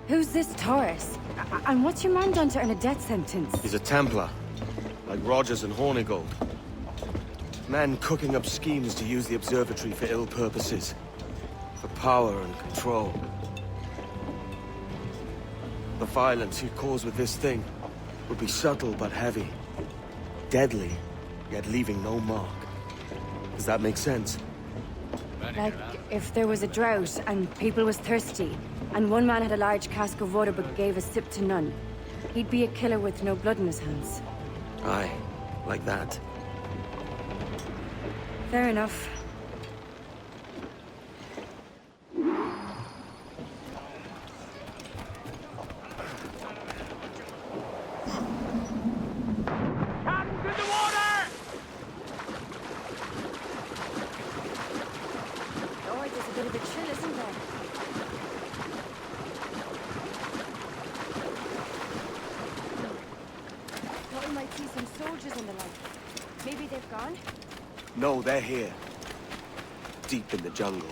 Who's this Taurus? And what's your man done to earn a death sentence? He's a Templar, like Rogers and Hornigold. Man cooking up schemes to use the observatory for ill purposes. For power and control. The violence he'd cause with this thing would be subtle but heavy. Deadly, yet leaving no mark. Does that make sense? Like, if there was a drought and people was thirsty, and one man had a large cask of water but gave a sip to none, he'd be a killer with no blood in his hands. Aye, like that. Fair enough. No, they're here. Deep in the jungle.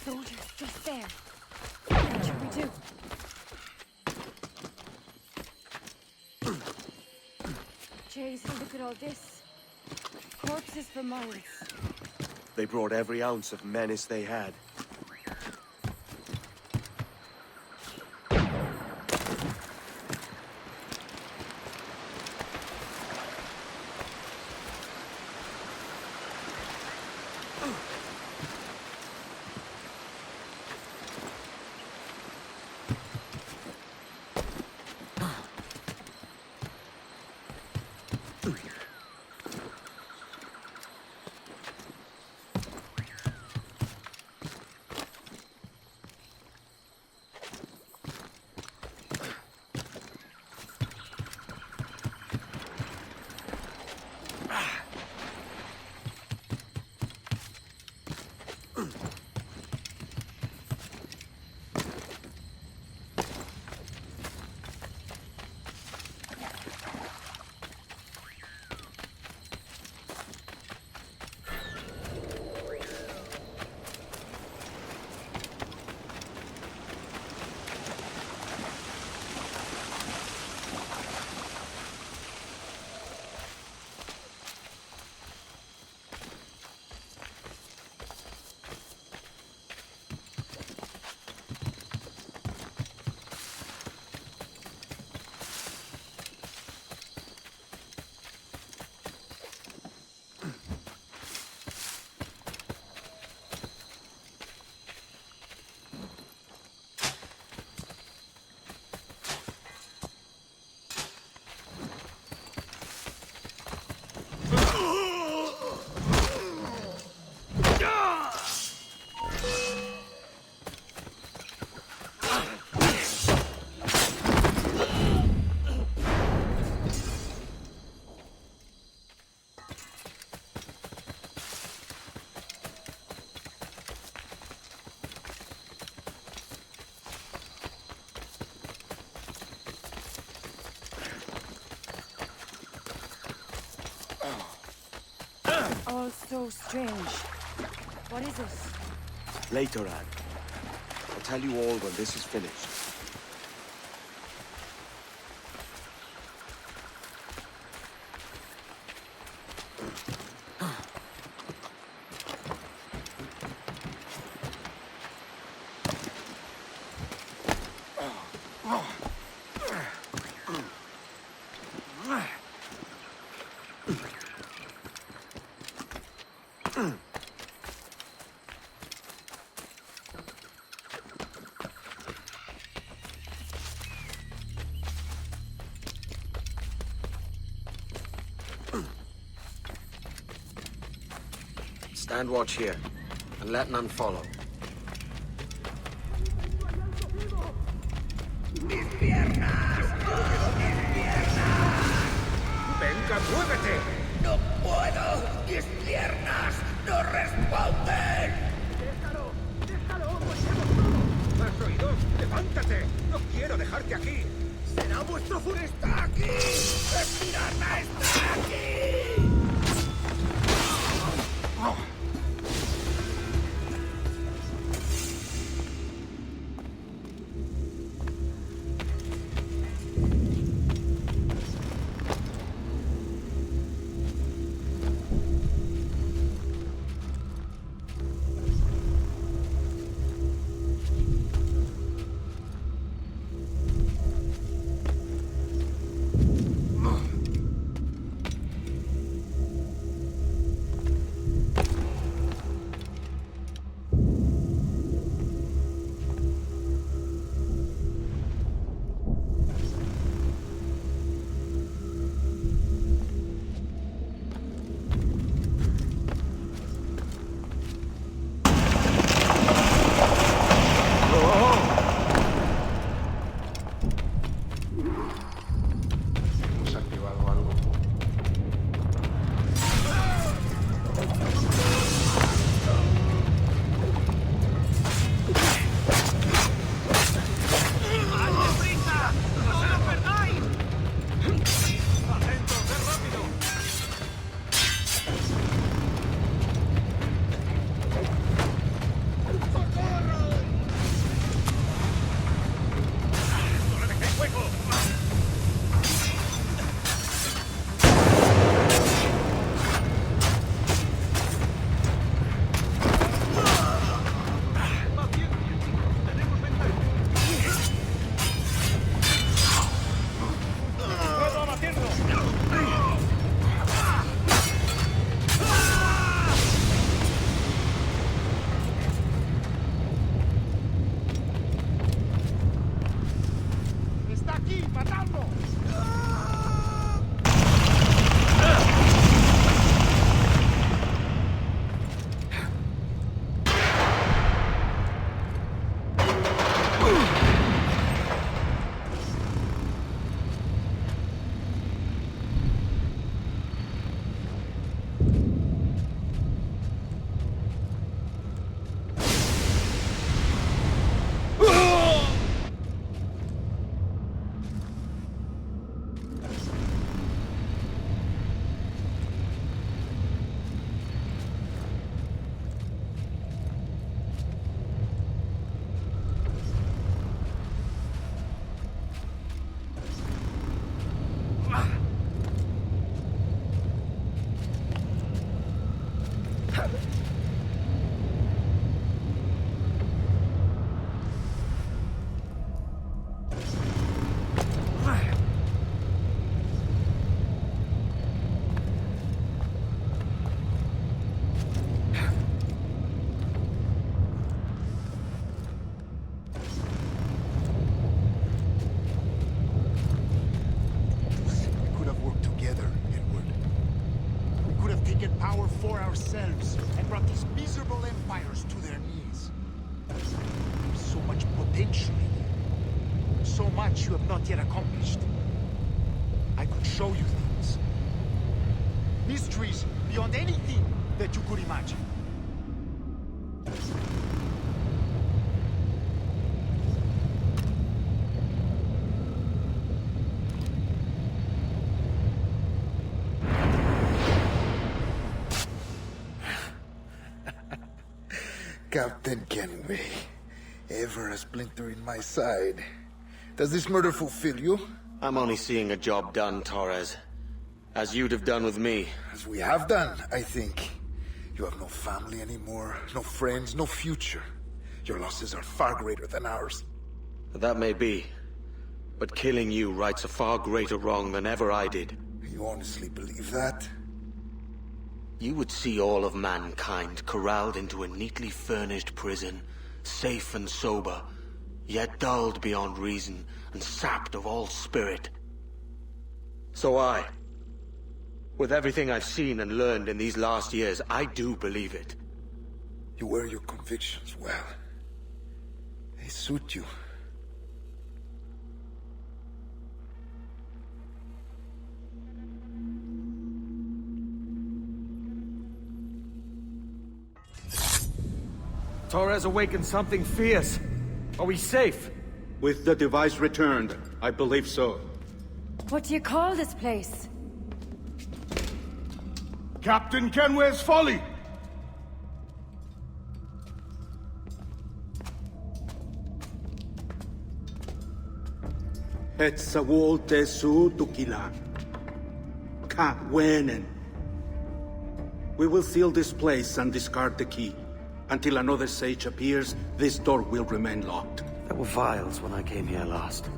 Soldiers, just there. What should we do? Jeez, look at all this. Corpses for miles. They brought every ounce of menace they had. All so strange. What is it? Later, Anne. I'll tell you all when this is finished. Stand watch here, and let none follow. ¡Mis piernas! ¡Mis piernas! ¡Venga, muévete! ¡No puedo! ¡Mis piernas no responden! ¡Déjalo! ¡Déjalo! ¡Pues hemos todo! ¡Levántate! ¡No quiero dejarte aquí! ¡Será vuestro está aquí! ¡Espirarna está aquí! Hemos activado algo. ¡Está aquí! ¡Matadlo! Power for ourselves and brought these miserable empires to their knees. There's so much potential in you. So much you have not yet accomplished. I could show you things. Mysteries beyond anything that you could imagine. Captain Kenway, ever a splinter in my side. Does this murder fulfill you? I'm only seeing a job done, Torres. As you'd have done with me. As we have done, I think. You have no family anymore, no friends, no future. Your losses are far greater than ours. That may be. But killing you rights a far greater wrong than ever I did. You honestly believe that? You would see all of mankind corralled into a neatly furnished prison, safe and sober, yet dulled beyond reason and sapped of all spirit. So with everything I've seen and learned in these last years, I do believe it. You wear your convictions well. They suit you. Torres awakened something fierce. Are we safe? With the device returned, I believe so. What do you call this place? Captain Kenway's Folly! Hetzawol Tesu Tukilan. Ka Wenen. We will seal this place and discard the key. Until another sage appears, this door will remain locked. There were vials when I came here last.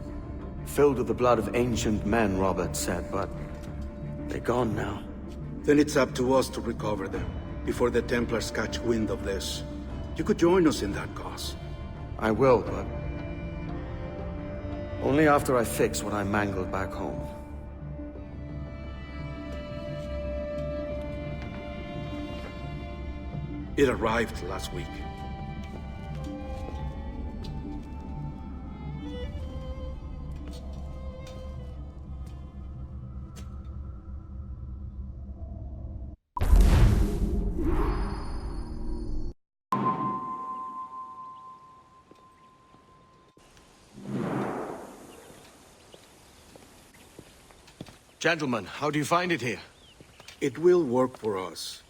Filled with the blood of ancient men, Robert said, but they're gone now. Then it's up to us to recover them, before the Templars catch wind of this. You could join us in that cause. I will, but only after I fix what I mangled back home. It arrived last week. Gentlemen, how do you find it here? It will work for us.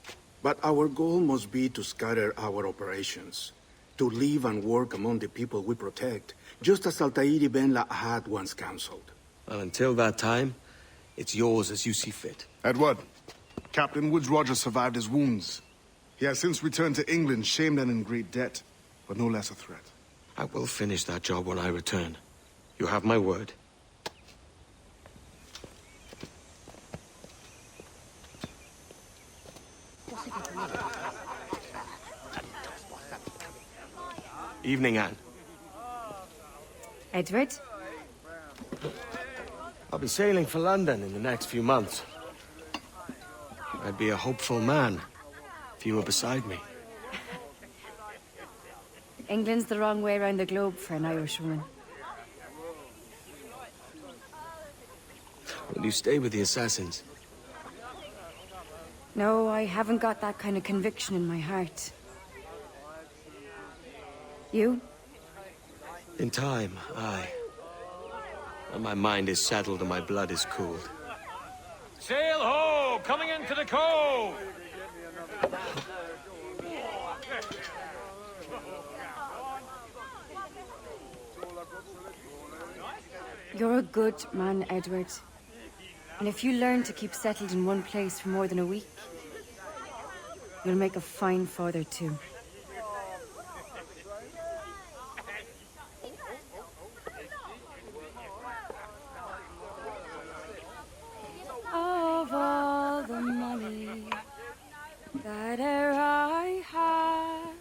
But our goal must be to scatter our operations. To live and work among the people we protect, just as Altair Ben Lahad once counseled. Well, until that time, it's yours as you see fit. Edward, Captain Woodes Rogers survived his wounds. He has since returned to England, shamed and in great debt, but no less a threat. I will finish that job when I return. You have my word. Evening, Anne. Edward? I'll be sailing for London in the next few months. I'd be a hopeful man if you were beside me. England's the wrong way around the globe for an Irish woman. Will you stay with the assassins? No, I haven't got that kind of conviction in my heart. You? In time, aye. When my mind is settled and my blood is cooled. Sail ho! Coming into the cove! You're a good man, Edward. And if you learn to keep settled in one place for more than a week, you'll make a fine father too. Of all the money that e'er I had,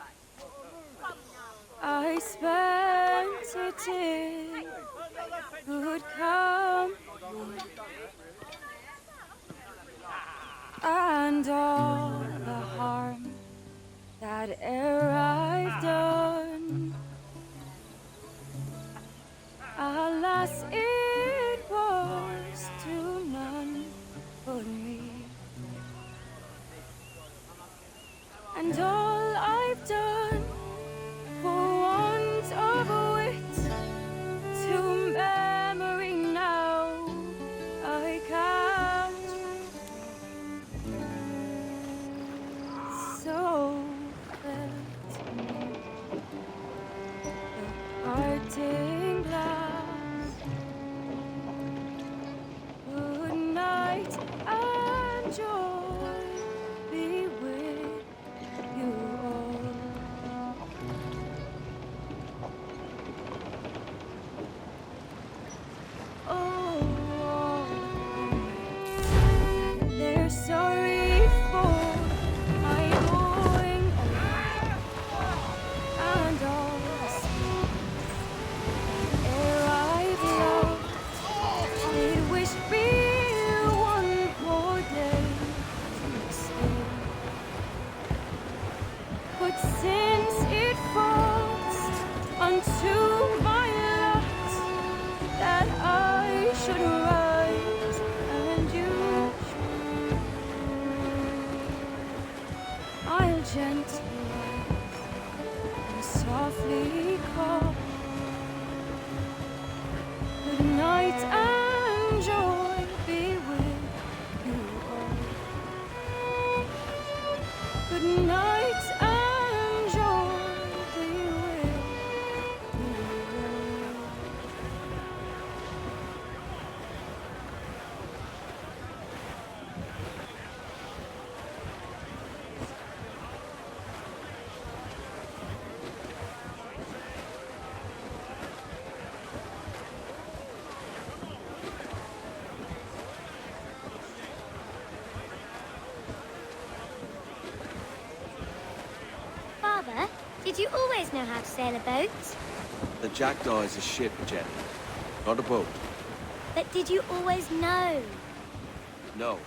I spent it in good company, and all the harm that e'er I've done, alas, it was to none but me. And all I've done for want of wit to memory now I can't. So felt the parting glass. Good night and joy be with you all. Oh, they're sorry for my going away, and all the sweet Did you always know how to sail a boat? The Jackdaw is a ship, Jenny. Not a boat. But did you always know? No.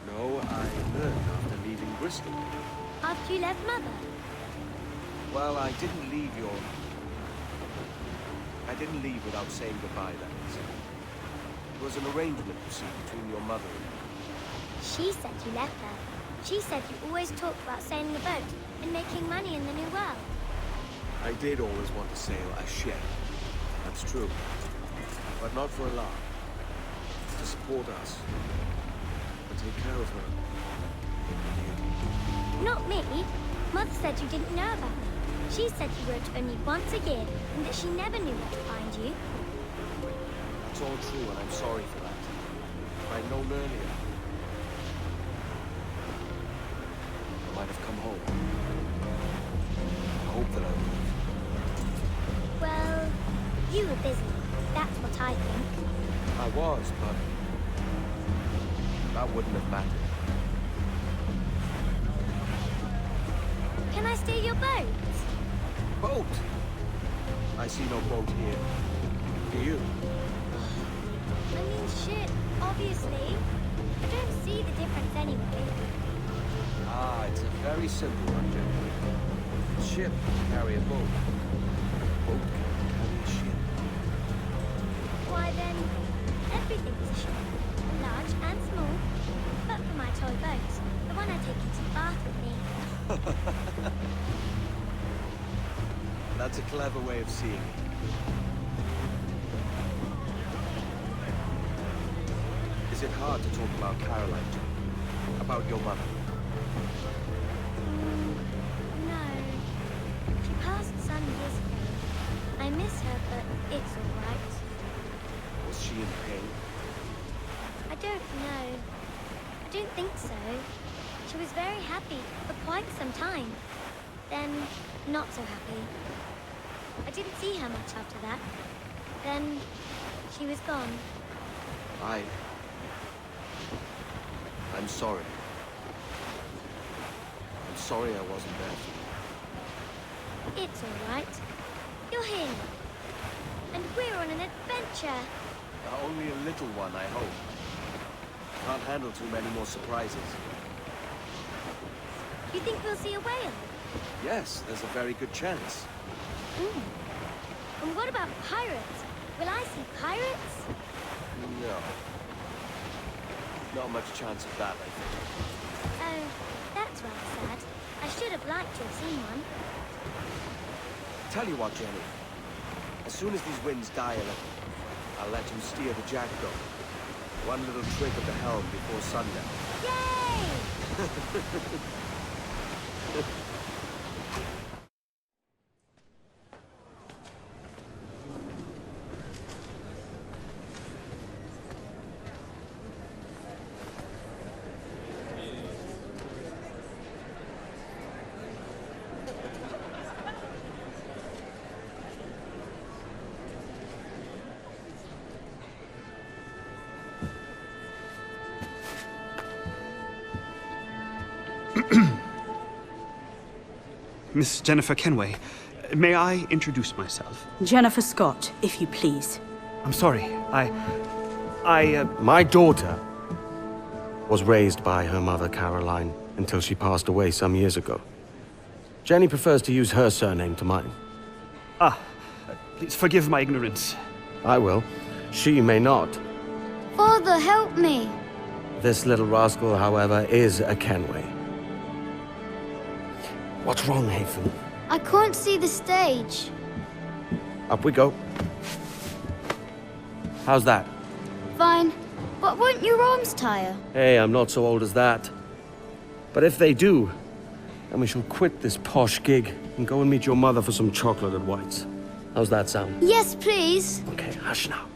No, I learned after leaving Bristol. After you left Mother? Well, I didn't leave without saying goodbye, that is. It was an arrangement, you see, between your mother and me. She said you left her. She said you always talked about sailing a boat and making money in the New World. I did always want to sail a ship. That's true. But not for a laugh. To support us. And take care of her. Not me. Mother said you didn't know about me. She said you wrote only once a year and that she never knew where to find you. That's all true, and I'm sorry for that. If I'd known earlier, I might have come home. I hope that I would have. Well, you were busy. That's what I think. I was, but that wouldn't have mattered. Can I steal your boat? Boat? I see no boat here. Do you? I mean ship, obviously. I don't see the difference anyway. Ah, it's a very simple one, Jenny. A ship can carry a boat. A boat can carry a ship. Why then, everything's a ship. Large and small. But for my toy boat, the one I take into the bath with me. That's a clever way of seeing it. Is it hard to talk about Caroline, Jenny? About your mother? No. She passed some years ago. I miss her, but it's all right. Was she in pain? I don't know. I don't think so. She was very happy for quite some time. Then, not so happy. I didn't see her much after that. Then, she was gone. I'm sorry. I'm sorry I wasn't there for you. It's all right. You're here. And we're on an adventure. Only a little one, I hope. Can't handle too many more surprises. You think we'll see a whale? Yes, there's a very good chance. And what about pirates? Will I see pirates? No. Not much chance of that, I think. Oh, that's rather sad. I should have liked to have seen one. Tell you what, Jenny. As soon as these winds die a little, I'll let you steer the Jackdaw. One little trick of the helm before sundown. Yay! Miss Jennifer Kenway, may I introduce myself? Jennifer Scott, if you please. I'm sorry, My daughter was raised by her mother, Caroline, until she passed away some years ago. Jenny prefers to use her surname to mine. Please forgive my ignorance. I will. She may not. Father, help me! This little rascal, however, is a Kenway. What's wrong, Hafen? I can't see the stage. Up we go. How's that? Fine. But won't your arms tire? Hey, I'm not so old as that. But if they do, then we shall quit this posh gig and go and meet your mother for some chocolate at White's. How's that sound? Yes, please. Okay, hush now.